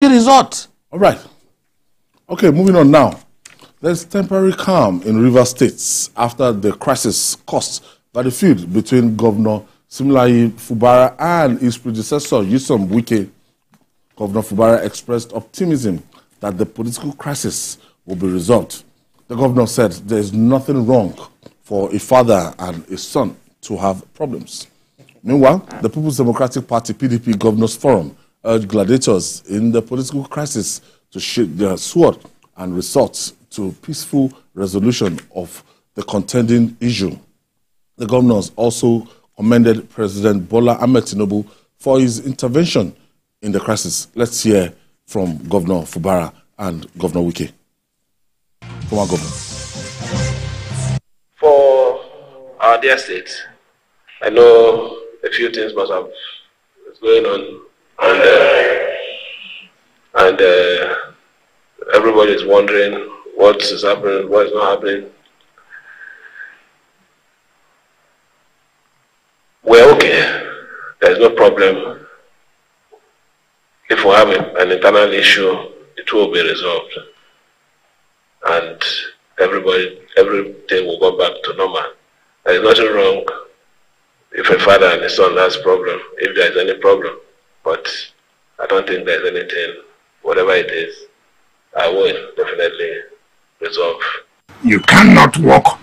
result. All right. Okay, moving on now. There's temporary calm in River States after the crisis caused by the feud between Governor Siminalayi Fubara and his predecessor, Nyesom Wike. Governor Fubara expressed optimism that the political crisis will be resolved. The governor said there is nothing wrong for a father and a son to have problems. Meanwhile, the People's Democratic Party PDP Governors Forum urged gladiators in the political crisis to sheath their sword and resort to peaceful resolution of the contending issue. The governors also commended President Bola Tinubu for his intervention in the crisis. Let's hear from Governor Fubara and Governor Wike. Former governor. For our dear state, I know a few things must have going on, and everybody is wondering what is happening, what is not happening. We're okay. There is no problem. If we have an internal issue, it will be resolved, and everything will go back to normal. There is nothing wrong if a father and a son has a problem, if there is any problem. But I don't think there is anything, whatever it is, I will definitely resolve. You cannot walk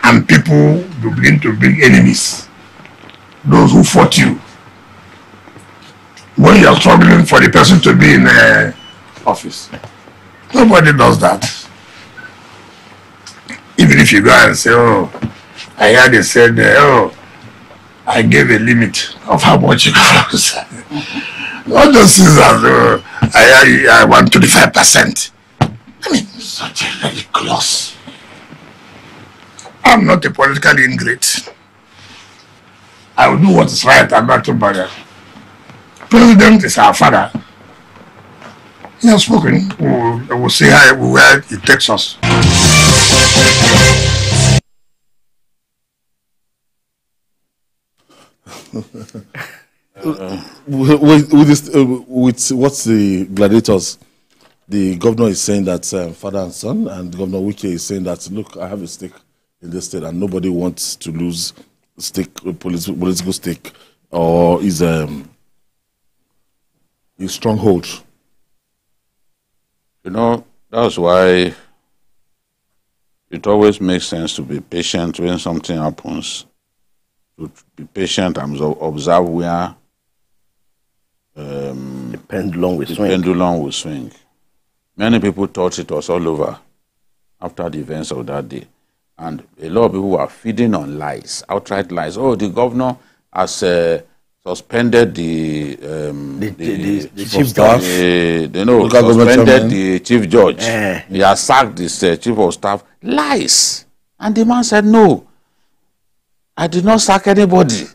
and people begin to bring enemies, those who fought you. When you are struggling for the person to be in office, nobody does that. Even if you go and say, oh, I heard they said, oh, I gave a limit of how much you can use. All those things are, I want 25%. I mean, such a ridiculous. I'm not a political ingrate. I will do what is right and not to bother. President is our father. He has spoken. We'll see where it takes us. With what's the gladiators, the governor is saying that father and son, and Governor Wike is saying that, look, I have a stake in this state and nobody wants to lose stake, political stake, or his stronghold. You know, that's why it always makes sense to be patient when something happens. To be patient and observe where the pendulum will swing. Many people thought it was all over after the events of that day. And a lot of people were feeding on lies, outright lies. Oh, the governor has suspended the chief staff. Suspended the chief judge. He has sacked this chief of staff. Lies. And the man said, no, I did not sack anybody.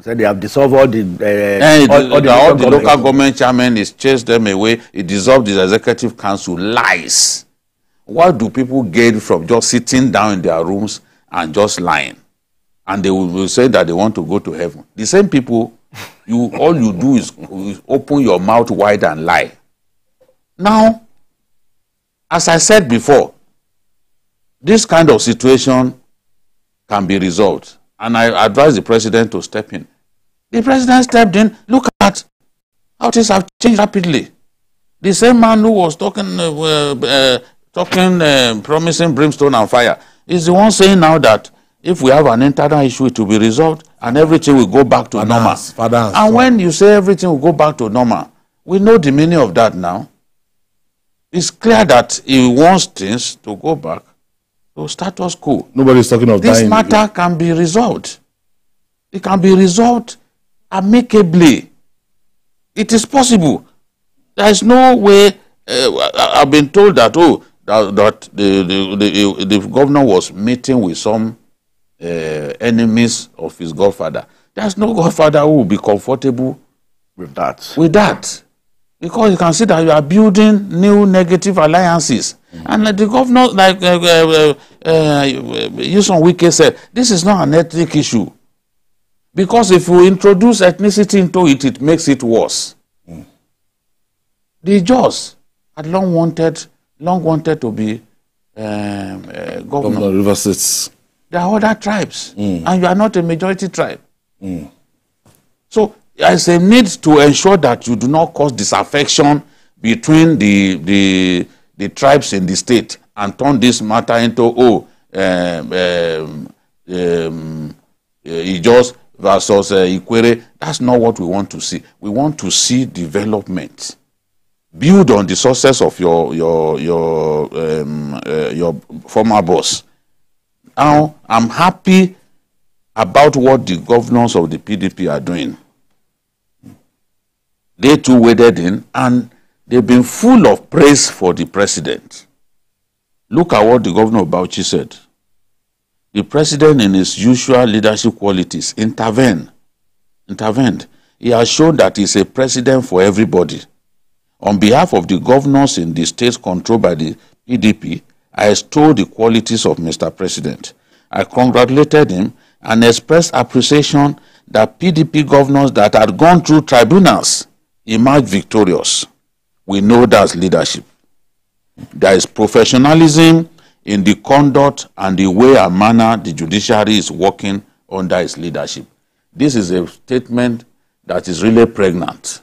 So they have dissolved all the local government chairmen. He's chased them away. He dissolved his executive council. Lies. What do people gain from just sitting down in their rooms and just lying? And they will say that they want to go to heaven. The same people, all you do is open your mouth wide and lie. Now, as I said before, this kind of situation can be resolved. And I advise the president to step in. The president stepped in. Look at how things have changed rapidly. The same man who was promising brimstone and fire is the one saying now that if we have an internal issue, it will be resolved and everything will go back to normal. And when you say everything will go back to normal, we know the meaning of that now. It's clear that he wants things to go back to status quo. Nobody's talking of this dying. matter can be resolved. It can be resolved amicably. It is possible. There is no way. I've been told that the governor was meeting with some enemies of his godfather. There's no godfather who will be comfortable with that. Because you can see that you are building new negative alliances. And the governor, like Nyesom Wike said, this is not an ethnic issue. Because if you introduce ethnicity into it, it makes it worse. The Jaws had long wanted to be governor of River States. There are other tribes, and you are not a majority tribe. So there is a need to ensure that you do not cause disaffection between the tribes in the state and turn this matter into Ijos versus Ikwere. That's not what we want to see. We want to see development. Build on the success of your former boss. Now, I'm happy about what the governors of the PDP are doing. They too waded in, and they've been full of praise for the president. Look at what the governor of Bauchi said. The president, in his usual leadership qualities, intervened. He has shown that he's a president for everybody. On behalf of the governors in the states controlled by the PDP, I extolled the qualities of Mr. President. I congratulated him and expressed appreciation that PDP governors that had gone through tribunals emerged victorious. We know that's leadership. There is professionalism in the conduct and the way and manner the judiciary is working under his leadership. This is a statement that is really pregnant.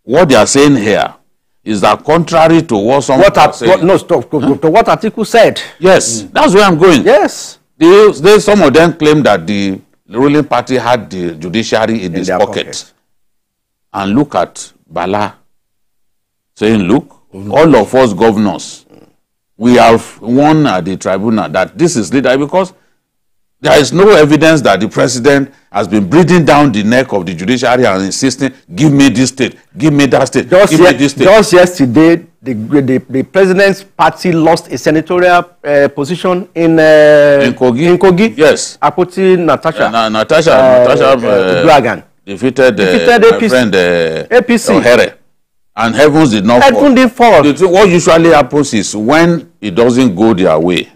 What they are saying here is that contrary to what some are saying. To what article said. Yes, that's where I'm going. Yes. Some of them claim that the ruling party had the judiciary in its pocket. And look at Bala saying, look, all of us governors, we have won at the tribunal that this is leader, because there is no evidence that the president has been breathing down the neck of the judiciary and insisting, give me this state, give me that state, give me this state. Just yesterday, the president's party lost a senatorial position in Kogi. Yes. Apoti Natasha. Natasha Dragon. defeated APC. my friend APC. Ohere. And heavens did not fall. Heaven didn't fall. What usually happens is when it doesn't go their way,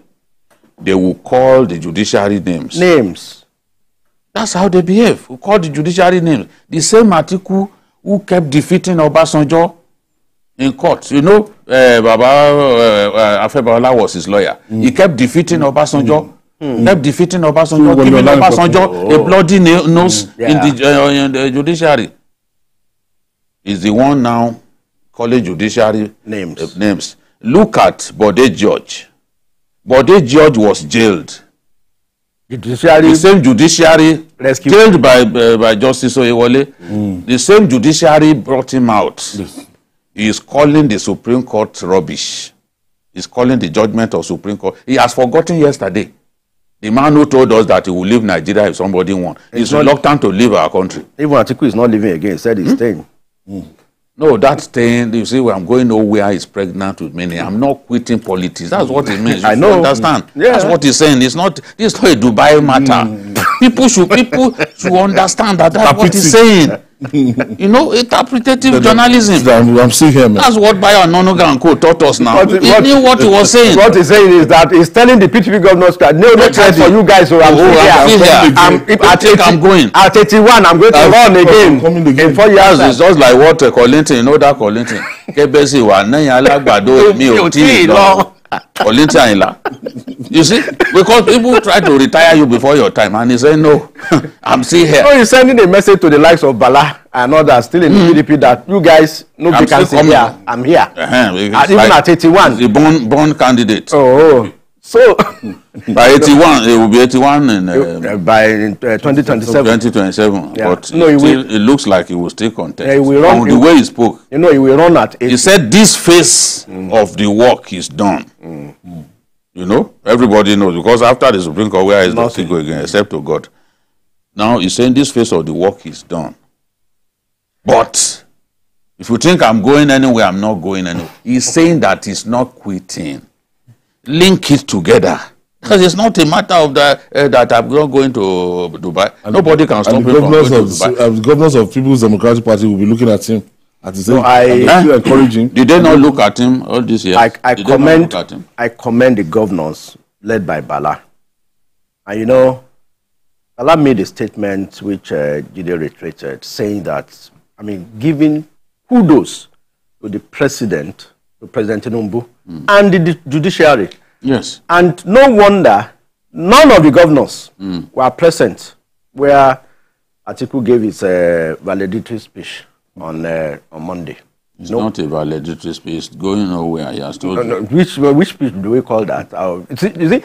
they will call the judiciary names. That's how they behave. We call the judiciary names. The same article who kept defeating Obasanjo in court. You know, Baba Afebala was his lawyer. He kept defeating Obasanjo. Kept defeating Obasanjo, giving Obasanjo a bloody nose in the judiciary. Is the one now calling judiciary names. Look at Bode George. Bode George was jailed. The same judiciary jailed by Justice Oyewole. The same judiciary brought him out. Yes. He is calling the Supreme Court rubbish. He's calling the judgment of Supreme Court. He has forgotten yesterday. The man who told us that he will leave Nigeria if somebody won. He's reluctant to leave our country. Even Atiku is not leaving again. He said he's staying. No, that staying, you see, when I'm going nowhere, he's pregnant with me. I'm not quitting politics. That's what it means. I know. Understand? Yeah. That's what he's saying. This is not a Dubai matter. People should understand that that's what he's saying. You know, interpretative journalism. I'm still here, man. That's what Bayo Anonuga and Co taught us now. He knew what he was saying. What he's saying is that he's telling the PDP governors that no chance for you guys. So I'm going. At 81, I'm going to run again. In 4 years. It's just like what Kollington, you know that Kollington. Kebesi wa nẹ́yìn alágbàdo mi ò tí ì lọ. Kollington Ayinla. You see, because people try to retire you before your time, and he say no, I'm still here. So he's sending a message to the likes of Bala and others still in the PDP that you guys, no vacancy here. I'm here. Even like, at 81, the born candidate. So by 81, it will be 81 in by 2027. 2027. Yeah. But no, it looks like he will still contest. He will run, the way he spoke. You know, he will run at 80. He said this phase of the work is done. You know, everybody knows, because after the Supreme Court, where is the thing go again, except to God. Now he's saying this phase of the work is done. But if you think I'm going anywhere, I'm not going anywhere. He's saying that he's not quitting. Link it together. Because it's not a matter of that I'm not going to Dubai. Nobody can stop him from going to Dubai. The governors of People's Democratic Party will be looking at him. Encouraging. Did they not look at him all this year? I commend the governors led by Bala. And you know, Bala made a statement which Jide reiterated, saying that, I mean, giving kudos to to the president, to President Tinubu, and the judiciary. Yes. And no wonder none of the governors were present where Atiku gave his valedictory speech on Monday. It's not a valedictory speech. It's going nowhere. He has told you. Which speech do we call that? You see,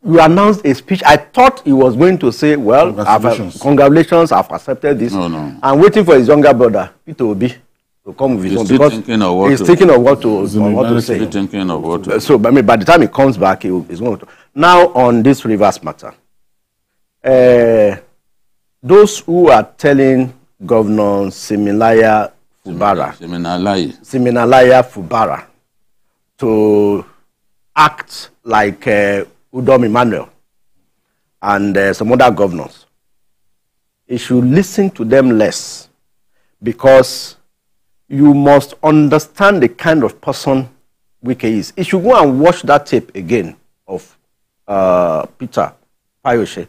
you announced a speech. I thought he was going to say, well, congratulations, I've accepted this. No. I'm waiting for his younger brother, Peter Obi, to come with his own. Because he's thinking of what to say. He's thinking of what to So, I mean, by the time he comes back, he's going to. Now, on this Rivers matter, those who are telling Governor Siminalayi Fubara to act like Udom Emmanuel and some other governors, he should listen to them less, because you must understand the kind of person Wike is. He should go and watch that tape again of Peter Payoshe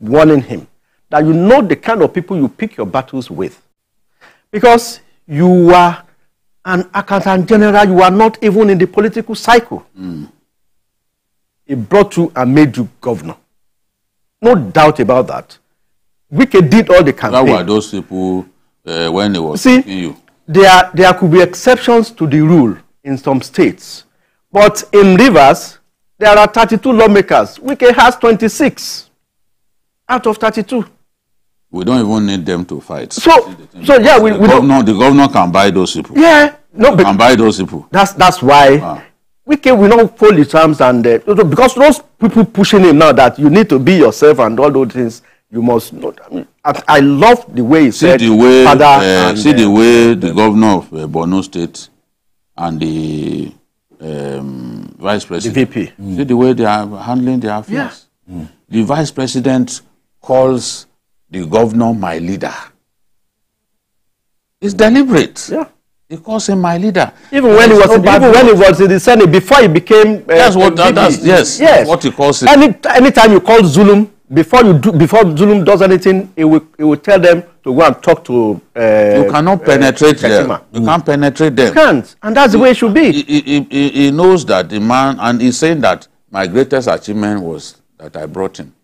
warning him that you know the kind of people you pick your battles with. Because you are an accountant general, you are not even in the political cycle. He brought you and made you governor. No doubt about that. Wike did all the campaign. How were those people when they were picking you? There could be exceptions to the rule in some states. But in Rivers, there are 32 lawmakers. Wike has 26 out of 32. We don't even need them to fight. So yeah, the governor can buy those people. Yeah, no, but can buy those people. That's why Wike will not fold his arms, and because those people pushing him now that you need to be yourself and all those things, you must not. I mean, I love the way he said. The way the governor of Borno State and the vice president, the VP, see the way they are handling their affairs. Yeah. The vice president calls the governor my leader. It's deliberate. Yeah. He calls him my leader. Even when he was in the Senate, before he became that's what he calls it. Anytime you call Zulum, before Zulum does anything, he will tell them to go and talk to you cannot penetrate them. You can't penetrate them. You can't. And that's the way it should be. He knows that the man, and he's saying that my greatest achievement was that I brought him.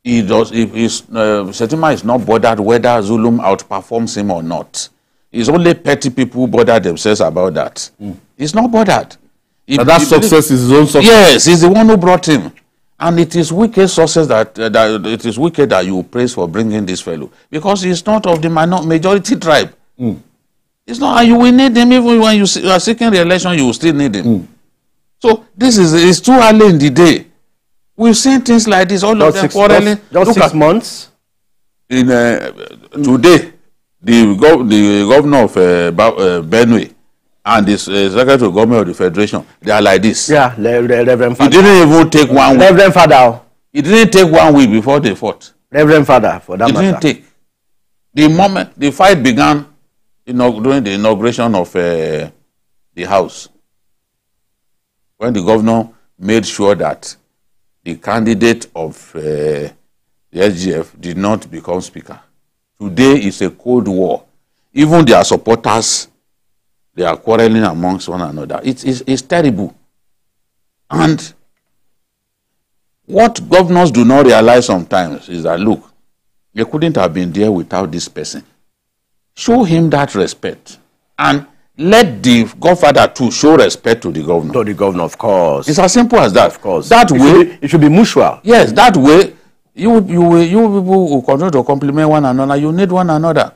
Shetima is not bothered whether Zulum outperforms him or not. It's only petty people who bother themselves about that. He's not bothered. That success is his own success. Yes, he's the one who brought him. And it is Wike's success that you praise for bringing this fellow. Because he's not of the majority tribe. It's not, and you will need him even when you are seeking re-election, you will still need him. So it's too early in the day. We've seen things like this, all of them quarreling. Just 6 months. Today, the governor of Benue and the secretary of government of the federation, they are like this. Yeah, Reverend Father. He didn't even take 1 week. Reverend Father. It didn't take 1 week before they fought. Reverend Father, for that matter. It didn't take. The moment the fight began, during the inauguration of the house, when the governor made sure that the candidate of the SGF did not become speaker. Today is a cold war. Even their supporters, they are quarreling amongst one another. It's terrible. And what governors do not realize sometimes is that, look, they couldn't have been there without this person. Show him that respect. And let the godfather too show respect to the governor. To the governor, of course. It's as simple as that. Of course. That way, it should be mutual. Yes, that way, you people will continue to compliment one another. You need one another.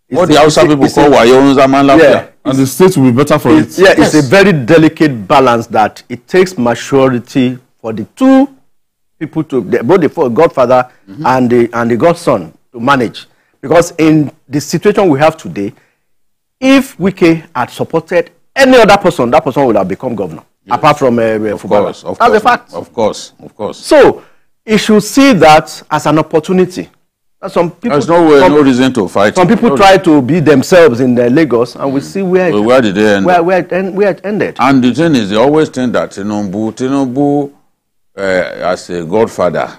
What the outside people call Wayo Zaman Lafia. And the state will be better for it. Yeah, yes. It's a very delicate balance that it takes maturity for the two people to, both the godfather and the godson, to manage. Because in the situation we have today, if Wike had supported any other person, that person would have become governor. Yes. Apart from Fubara. That's a fact. Of course. So, he should see that as an opportunity. Some people, there's no reason to fight. Some people try to be themselves in Lagos, and we see where did they end? Where it ended. And the thing is, they always think that Tinubu as a godfather,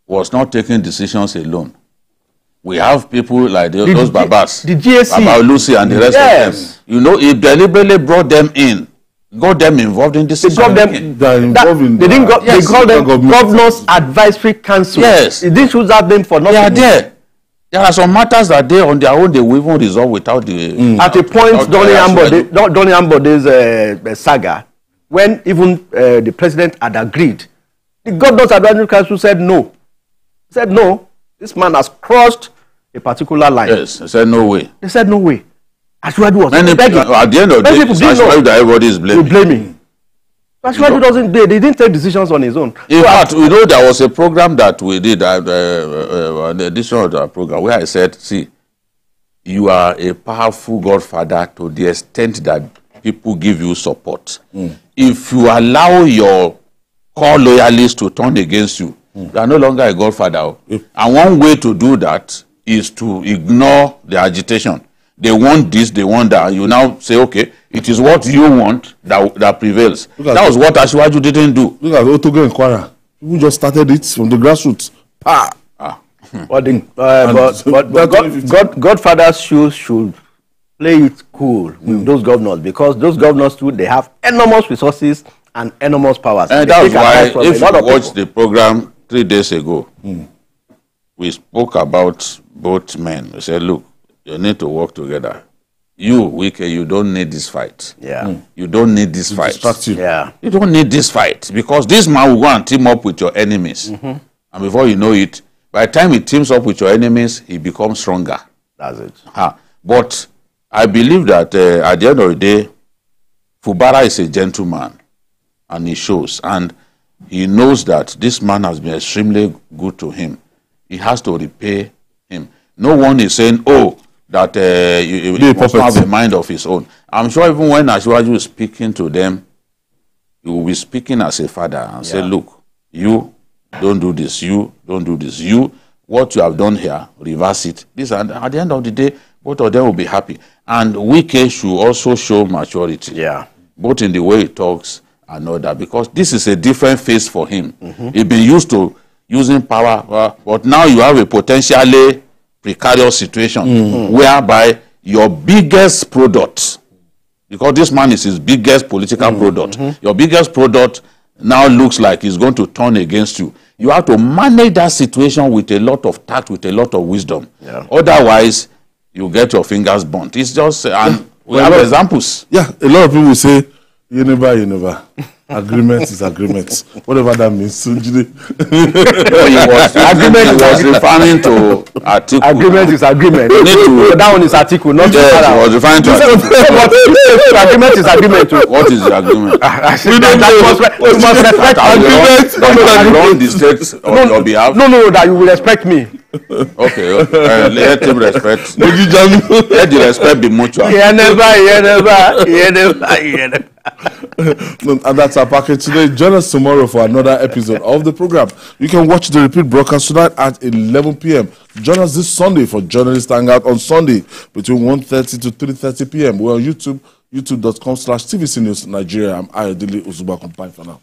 was not taking decisions alone. We have people like those Babas, the GAC, Baba Lucy and the rest of them. You know, he deliberately brought them in, got them involved in this. They got them. They call them Governors Advisory Council. Yes, they didn't choose that name for nothing. They are there. There are some matters that they on their own they will even resolve without the. At a point, Donny Ambode's saga, when even the president had agreed, the Governors Advisory Council said no. Said no. This man has crossed a particular line. Yes, they said no way. They said no way. Ashwadu was begging. At the end of the day, it's Ashwadu that everybody is blaming. Ashwadu doesn't. They didn't take decisions on his own. In fact, you know, there was a program that we did, an edition of the program, where I said, see, you are a powerful godfather to the extent that people give you support. If you allow your core loyalists to turn against you, you are no longer a godfather. And one way to do that is to ignore the agitation. They want this, they want that. You now say, okay, it is what you want that prevails. That was what Ashwaju didn't do. Look at Otogo and Kwara. People just started it from the grassroots. But Godfathers should play it cool with those governors, because those governors too, they have enormous resources and enormous powers. And that's why, if you watch the program 3 days ago, we spoke about both men. We said, look, you need to work together. You, Wike, you don't need this fight. Yeah. You don't need this fight. Yeah. You don't need this fight, because this man will go and team up with your enemies. And before you know it, by the time he teams up with your enemies, he becomes stronger. That's it. But I believe that at the end of the day, Fubara is a gentleman, and he shows. And he knows that this man has been extremely good to him. He has to repay him. No one is saying, oh, that he must have a mind of his own. I'm sure even when Ashwaju is speaking to them, he will be speaking as a father and say, look, you don't do this, you don't do this, you, what you have done here, reverse it. This, and at the end of the day, both of them will be happy. And Wike should also show maturity, both in the way he talks and all that, because this is a different phase for him. He's been used to using power, but now you have a potentially precarious situation whereby your biggest product, because this man is his biggest political product, your biggest product now looks like he's going to turn against you. You have to manage that situation with a lot of tact, with a lot of wisdom. Otherwise, you get your fingers burnt. It's just, and we have examples. Yeah, a lot of people say, you never. Agreement is agreement. Whatever that means. Agreement was referring to article. Agreement is agreement. That one is article, not he was referring to article. Agreement is agreement too. What is the agreement? You must respect agreement. Run the states on your behalf. No, that you will respect me. Okay, let him respect. Let the respect be mutual. And that's our package today. Join us tomorrow for another episode of the program. You can watch the repeat broadcast tonight at 11 p.m. Join us this Sunday for Journalist Hangout on Sunday between 1:30 to 3:30 p.m. We're on YouTube, youtube.com/TVC News Nigeria. I'm Ayodele Uzuba Company for now.